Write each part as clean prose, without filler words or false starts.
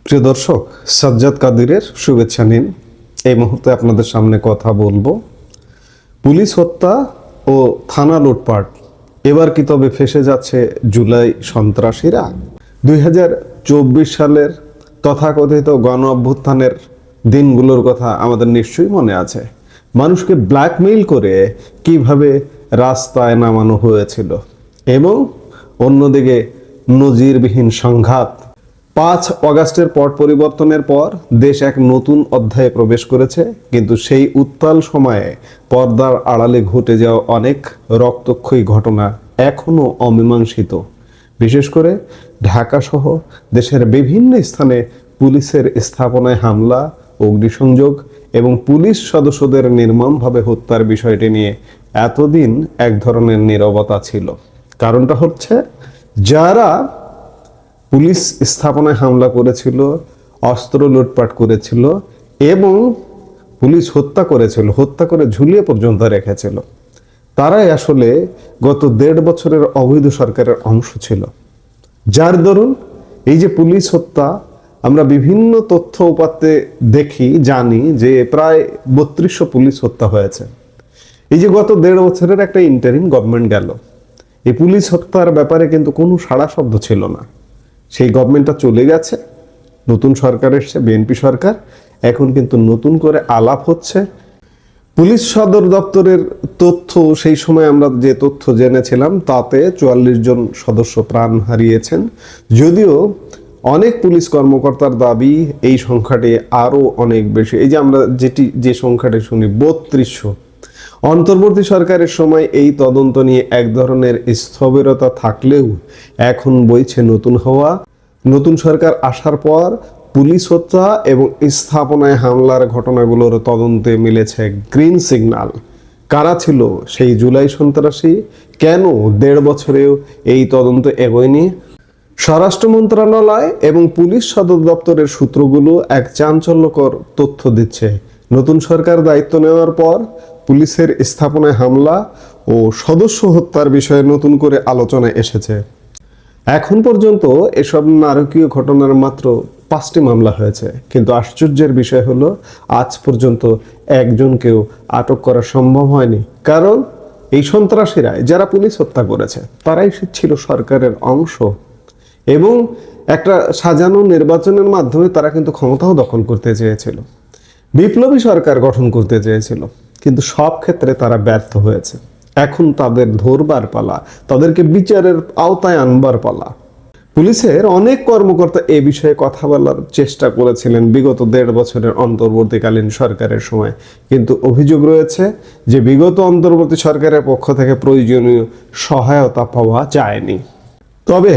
প্রিয় দর্শক, সাজ্জাদ কাদিরের শুভেচ্ছা নিন। এই মুহূর্তে আপনাদের সামনে কথা বলবো পুলিশ হত্যা ও থানা লুটপাট। এবার কি তবে ফেঁসে যাচ্ছে জুলাই সন্ত্রাসীরা? 2024 সালের তথাকথিত গণ অভ্যুত্থানের দিনগুলোর কথা আমাদের নিশ্চয়ই মনে আছে। মানুষকে ব্ল্যাকমেইল করে কিভাবে রাস্তায় নামানো হয়েছিল এবং অন্যদিকে নজিরবিহীন সংঘাত। 5 অগাস্টের পট পরিবর্তনের পর দেশ এক নতুন অধ্যায়ে প্রবেশ করেছে, কিন্তু সেই উত্তাল সময়ে পর্দার আড়ালে ঘটে যাওয়া অনেক রক্তক্ষয়ী ঘটনা এখনো অমীমাংসিত। বিশেষ করে ঢাকা সহ দেশের বিভিন্ন স্থানে পুলিশের স্থাপনায় হামলা, অগ্নিসংযোগ এবং পুলিশ সদস্যদের নির্মমভাবে হত্যার বিষয়টি নিয়ে এতদিন এক ধরনের নীরবতা ছিল। কারণটা হচ্ছে, যারা পুলিশ স্থাপনায় হামলা করেছিল, অস্ত্র লুটপাট করেছিল এবং পুলিশ হত্যা করেছিল, হত্যা করে ঝুলিয়ে পর্যন্ত রেখেছিল, তারাই আসলে গত 1.5 বছরের অবৈধ সরকারের অংশ ছিল। যার দরুন এই যে পুলিশ হত্যা, আমরা বিভিন্ন তথ্য উপাত্তে দেখি, জানি যে প্রায় 3200 পুলিশ হত্যা হয়েছে। এই যে গত 1.5 বছরের একটা ইন্টারিম গভর্নমেন্ট গেল, এই পুলিশ হত্যার ব্যাপারে কিন্তু কোনো সাড়া শব্দ ছিল না। সেই গভর্নমেন্টটা চলে গেছে, নতুন সরকার এসছে, বিএনপি সরকার। এখন কিন্তু নতুন করে আলাপ হচ্ছে। পুলিশ সদর দপ্তরের তথ্য, সেই সময় আমরা যে তথ্য জেনেছিলাম তাতে 44 জন সদস্য প্রাণ হারিয়েছেন। যদিও অনেক পুলিশ কর্মকর্তার দাবি এই সংখ্যাটি আরও অনেক বেশি। এই যে আমরা যে সংখ্যাটি শুনি 3200। অন্তর্বর্তী সরকারের সময় এই তদন্ত নিয়ে এক ধরনের স্থবিরতা থাকলেও এখন বইছে নতুন হওয়া। নতুন সরকার আসার পর পুলিশ হত্যা এবং স্থাপনায় হামলার ঘটনাগুলোর তদন্তে মিলেছে গ্রিন সিগন্যাল। কারা ছিল সেই জুলাই সন্ত্রাসী? কেন 1.5 বছরেও এই তদন্ত এগোয়নি? স্বরাষ্ট্র মন্ত্রণালয় এবং পুলিশ সদর দপ্তরের সূত্রগুলো এক চাঞ্চল্যকর তথ্য দিচ্ছে। নতুন সরকার দায়িত্ব নেওয়ার পর পুলিশের স্থাপনায় হামলা ও সদস্য হত্যার বিষয়ে নতুন করে আলোচনায় এসেছে। এখন পর্যন্ত এসব নারকীয় ঘটনার মাত্র 5টি মামলা হয়েছে, কিন্তু আশ্চর্যের বিষয় হলো আজ পর্যন্ত একজনকেও আটক করা সম্ভব হয়নি। কারণ এই সন্ত্রাসীরা যারা পুলিশ হত্যা করেছে তারাই ছিল সরকারের অংশ এবং একটা সাজানো নির্বাচনের মাধ্যমে তারা কিন্তু ক্ষমতাও দখল করতে চেয়েছিল, বিপ্লবী সরকার গঠন করতে চেয়েছিল, কিন্তু সব ক্ষেত্রে তারা ব্যর্থ হয়েছে। এখন তাদের ধরবার পালা, তাদেরকে বিচারের আওতায় আনবার পালা। পুলিশের অনেক কর্মকর্তা এ বিষয়ে কথা বলার চেষ্টা করেছিলেন বিগত 1.5 বছরের অন্তর্বর্তীকালীন সরকারের সময়, কিন্তু অভিযোগ রয়েছে যে বিগত অন্তর্বর্তী সরকারের পক্ষ থেকে প্রয়োজনীয় সহায়তা পাওয়া যায়নি। তবে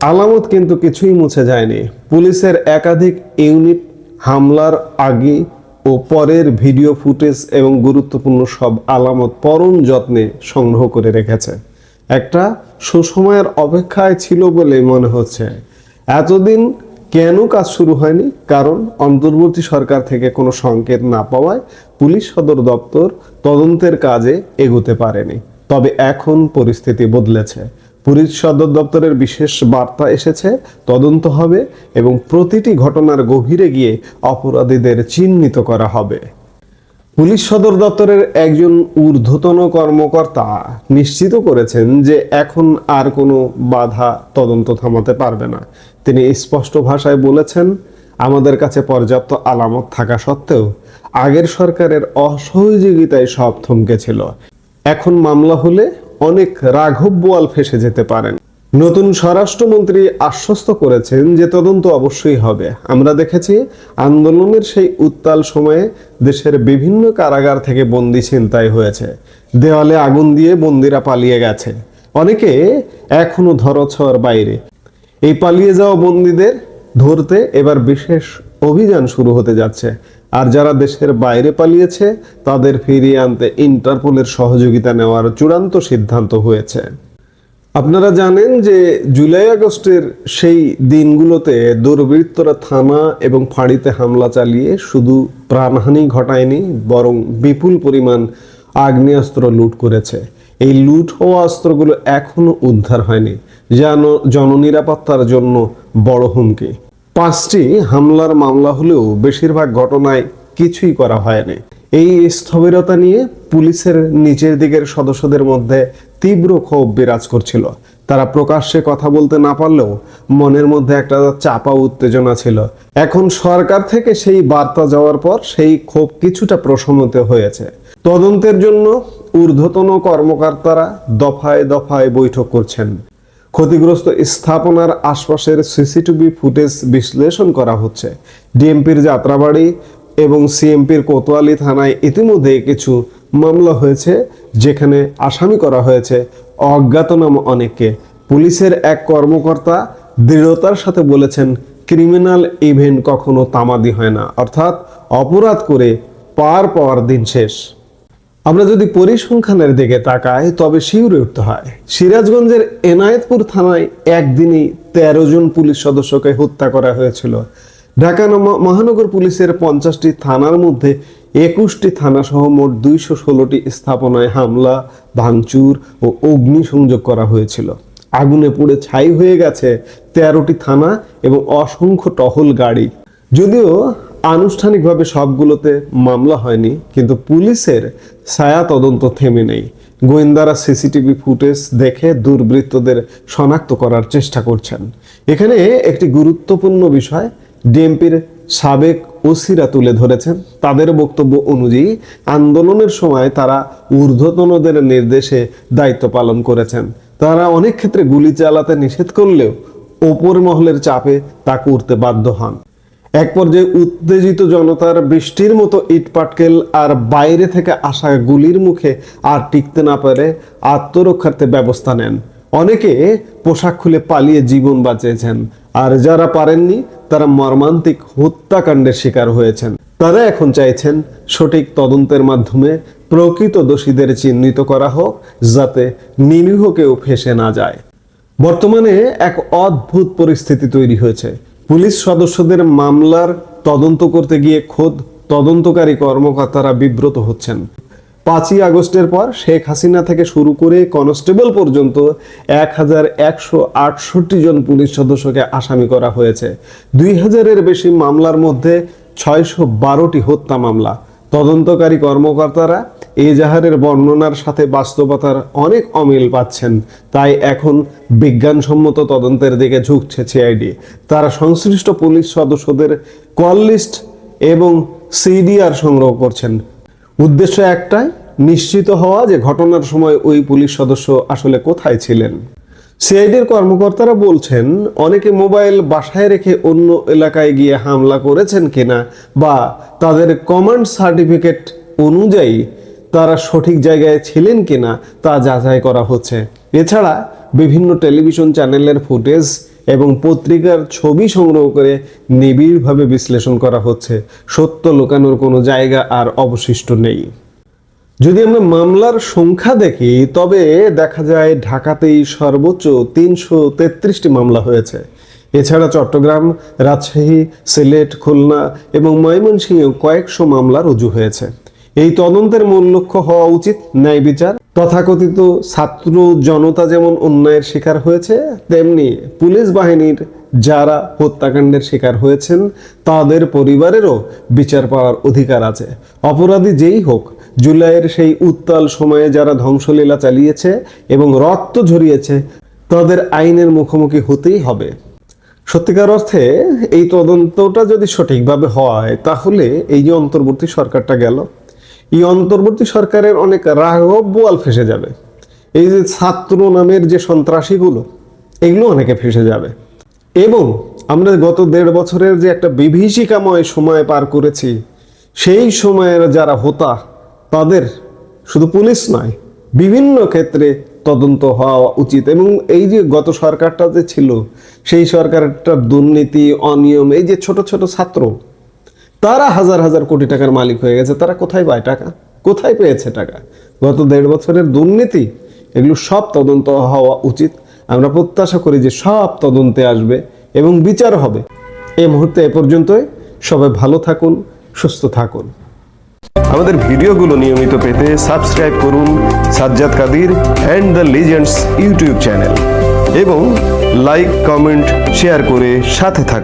আলামত কিন্তু কিছুই মুছে যায়নি। পুলিশের একাধিক ইউনিট হামলার আগে ও পরের ভিডিও ফুটেজ এবং গুরুত্বপূর্ণ সব আলামত পরম যত্নে সংগ্রহ করে রেখেছে। একটা সুসময়ের অপেক্ষায় ছিল বলে মনে হচ্ছে। এতদিন কেন কাজ শুরু হয়নি? কারণ অন্তর্বর্তী সরকার থেকে কোনো সংকেত না পাওয়ায় পুলিশ সদর দপ্তর তদন্তের কাজে এগোতে পারেনি। তবে এখন পরিস্থিতি বদলেছে। পুলিশ সদর দপ্তরের বিশেষ বার্তা এসেছে, তদন্ত হবে এবং প্রতিটি ঘটনার গভীরে গিয়ে অপরাধীদের চিহ্নিত করা হবে। পুলিশ সদর দপ্তরের একজন ঊর্ধ্বতন কর্মকর্তা নিশ্চিত করেছেন যে এখন আর কোনো বাধা তদন্ত থামাতে পারবে না। তিনি স্পষ্ট ভাষায় বলেছেন, আমাদের কাছে পর্যাপ্ত আলামত থাকা সত্ত্বেও আগের সরকারের অসহযোগিতায় সব থমকে ছিল। এখন মামলা হলে অনেক রাঘব বোয়াল ফেসে যেতে পারেন। নতুন স্বরাষ্ট্রমন্ত্রী আশ্বস্ত করেছেন যে তদন্ত অবশ্যই হবে। আমরা দেখেছি আন্দোলনের সেই উত্তাল সময়ে দেশের বিভিন্ন কারাগার থেকে বন্দি ছিনতাই হয়েছে, দেওয়ালে আগুন দিয়ে বন্দিরা পালিয়ে গেছে, অনেকে এখনো ধরাছোঁয়ার বাইরে। এই পালিয়ে যাওয়া বন্দীদের ধরতে এবার বিশেষ অভিযান শুরু হতে যাচ্ছে। আর যারা দেশের বাইরে পালিয়েছে তাদের ফিরিয়ে আনতে ইন্টারপোলের সহযোগিতা নেওয়ার চূড়ান্ত সিদ্ধান্ত হয়েছে। আপনারা জানেন যে জুলাই আগস্টের সেই দিনগুলোতে দুর্বৃত্তরা থানা এবং ফাঁড়িতে হামলা চালিয়ে শুধু প্রাণহানি ঘটায়নি, বরং বিপুল পরিমাণ আগ্নেয়াস্ত্র লুট করেছে। এই লুট হওয়া অস্ত্রগুলো এখনো উদ্ধার হয়নি, যা জননিরাপত্তার জন্য বড় হুমকি। 5টি হামলার মামলা হলেও বেশিরভাগ ঘটনায় কিছুই করা হয়নি। এই স্থবিরতা নিয়ে পুলিশের নিচের দিকের সদস্যদের মধ্যে তীব্র ক্ষোভ বিরাজ করছিল। তারা প্রকাশ্যে কথা বলতে না পারলেও মনের মধ্যে একটা চাপা উত্তেজনা ছিল। এখন সরকার থেকে সেই বার্তা যাওয়ার পর সেই ক্ষোভ কিছুটা প্রশমিত হয়েছে। তদন্তের জন্য ঊর্ধ্বতন কর্মকর্তারা দফায় দফায় বৈঠক করছেন। ক্ষতিগ্রস্ত স্থাপনার আশপাশের সিসিটিভি ফুটেজ বিশ্লেষণ করা হচ্ছে। ডিএমপির যাত্রাবাড়ি এবং সিএমপির কোতোয়ালি থানায় ইতিমধ্যে কিছু মামলা হয়েছে, যেখানে আসামি করা হয়েছে অজ্ঞাতনামা অনেককে। পুলিশের এক কর্মকর্তা দৃঢ়তার সাথে বলেছেন, ক্রিমিনাল ইভেন্ট কখনো তামাদি হয় না, অর্থাৎ অপরাধ করে পার পাওয়ার দিন শেষ। আমরা যদি পরিসংখ্যানের দিকে তাকাই তবে শিউরে উঠতে হয়। সিরাজগঞ্জের এনায়েতপুর থানায় একদিনই 13 জন পুলিশ সদস্যকে হত্যা করা হয়েছিল। ঢাকা মহানগর পুলিশের 50টি থানার মধ্যে 21টি থানা সহ মোট 216টি স্থাপনায় হামলা, ভাঙচুর ও অগ্নিসংযোগ করা হয়েছিল। আগুনে পুড়ে ছাই হয়ে গেছে 13টি থানা এবং অসংখ্য টহল গাড়ি। যদিও আনুষ্ঠানিকভাবে সবগুলোতে মামলা হয়নি, কিন্তু পুলিশের ছায়া তদন্ত থেমে নেই। গোয়েন্দারা সিসিটিভি ফুটেজ দেখে দুর্বৃত্তদের শনাক্ত করার চেষ্টা করছেন। এখানে একটি গুরুত্বপূর্ণ বিষয় ডিএমপির সাবেক ওসিরা তুলে ধরেছেন। তাদের বক্তব্য অনুযায়ী আন্দোলনের সময় তারা ঊর্ধ্বতনদের নির্দেশে দায়িত্ব পালন করেছেন। তারা অনেক ক্ষেত্রে গুলি চালাতে নিষেধ করলেও ওপর মহলের চাপে তা করতে বাধ্য হন। এক পর্যায়ে উত্তেজিত জনতার বৃষ্টির মতো ইট পাটকেল আর বাইরে থেকে আসা গুলির মুখে আর টিকতে না পারে আত্মরক্ষার্থে ব্যবস্থা নেন। অনেকে পোশাক খুলে পালিয়ে জীবন বাঁচিয়েছেন, আর যারা পারেননি তারা মর্মান্তিক হত্যাকাণ্ডের শিকার হয়েছেন। তারা এখন চাইছেন সঠিক তদন্তের মাধ্যমে প্রকৃত দোষীদের চিহ্নিত করা হোক, যাতে নিরীহ কেউ ফেঁসে না যায়। বর্তমানে এক অদ্ভুত পরিস্থিতি তৈরি হয়েছে। পুলিশ সদস্যদের মামলার তদন্ত করতে গিয়ে খোদ তদন্তকারী কর্মকর্তারা বিব্রত হচ্ছেন। 5ই আগস্টের পর শেখ হাসিনা থেকে শুরু করে কনস্টেবল পর্যন্ত 1168 জন পুলিশ সদস্যকে আসামি করা হয়েছে। 2000-এর বেশি মামলার মধ্যে 612টি হত্যা মামলা। তদন্তকারী কর্মকর্তারা এজাহারের বর্ণনার সাথে বাস্তবতার অনেক অমিল পাচ্ছেন। তাই এখন বিজ্ঞানসম্মত তদন্তের দিকে ঝুঁকছে সিআইডি। তারা সংশ্লিষ্ট পুলিশ সদস্যদের কল লিস্ট এবং সিডিআর সংগ্রহ করছেন। উদ্দেশ্য একটাই, নিশ্চিত হওয়া যে ঘটনার সময় ওই পুলিশ সদস্য আসলে কোথায় ছিলেন। সিআইডির কর্মকর্তারা বলছেন, অনেকে মোবাইল বাসায় রেখে অন্য এলাকায় গিয়ে হামলা করেছেন কিনা বা তাদের কমান্ড সার্টিফিকেট অনুযায়ী তারা সঠিক জায়গায় ছিলেন কিনা তা যাচাই করা হচ্ছে। এছাড়া বিভিন্ন টেলিভিশন চ্যানেলের ফুটেজ এবং পত্রিকার ছবি সংগ্রহ করে নিবিড়ভাবে বিশ্লেষণ করা হচ্ছে। সত্য লুকানোর কোনো জায়গা আর অবশিষ্ট নেই। যদি আমরা মামলার সংখ্যা দেখি তবে দেখা যায় ঢাকাতেই সর্বোচ্চ 333টি মামলা হয়েছে। এছাড়া চট্টগ্রাম, রাজশাহী, সিলেট, খুলনা এবং ময়মনসিংহে কয়েকশো মামলা রুজু হয়েছে। এই তদন্তের মূল লক্ষ্য হওয়া উচিত ন্যায় বিচার। তথাকথিত ছাত্র জনতা যেমন অন্যায়ের শিকার হয়েছে, তেমনি পুলিশ বাহিনীর যারা হত্যাকাণ্ডের শিকার হয়েছেন তাদের পরিবারেরও বিচার পাওয়ার অধিকার আছে। অপরাধী যেই হোক, জুলাইয়ের সেই উত্তাল সময়ে যারা ধ্বংসলীলা চালিয়েছে এবং রক্ত ঝরিয়েছে তাদের আইনের মুখোমুখি হতেই হবে। সত্যিকার অর্থে এই তদন্তটা যদি সঠিকভাবে হয় তাহলে এই যে অন্তর্বর্তী সরকারটা গেল, এই অন্তর্বর্তী সরকারের অনেক রাঘব বোয়াল ফেসে যাবে। এই যে ছাত্র নামের যে সন্ত্রাসীগুলো, এগুলো অনেকে ফেসে যাবে। এবং আমরা গত 1.5 বছরের যে একটা বিভীষিকাময় সময় পার করেছি, সেই সময়ের যারা হোতা তাদের শুধু পুলিশ নয়, বিভিন্ন ক্ষেত্রে তদন্ত হওয়া উচিত। এবং এই যে গত সরকারটা যে ছিল, সেই সরকারটার দুর্নীতি, অনিয়ম, এই যে ছোট ছোট ছাত্র, তারা হাজার হাজার কোটি টাকার মালিক হয়ে গেছে। তারা কোথায় পায় টাকা? কোথায় পেয়েছে টাকা? গত 1.5 বছরের দুর্নীতি, এগুলো সব তদন্ত হওয়া উচিত। আমরা প্রত্যাশা করি যে সব তদন্তে আসবে এবং বিচার হবে। এই মুহূর্তে এ পর্যন্তই। সবাই ভালো থাকুন, সুস্থ থাকুন। আমাদের ভিডিওগুলো নিয়মিত পেতে সাবস্ক্রাইব করুন Sajjad Kadir and the legends YouTube channel এবং লাইক, কমেন্ট, শেয়ার করে সাথে থাকুন।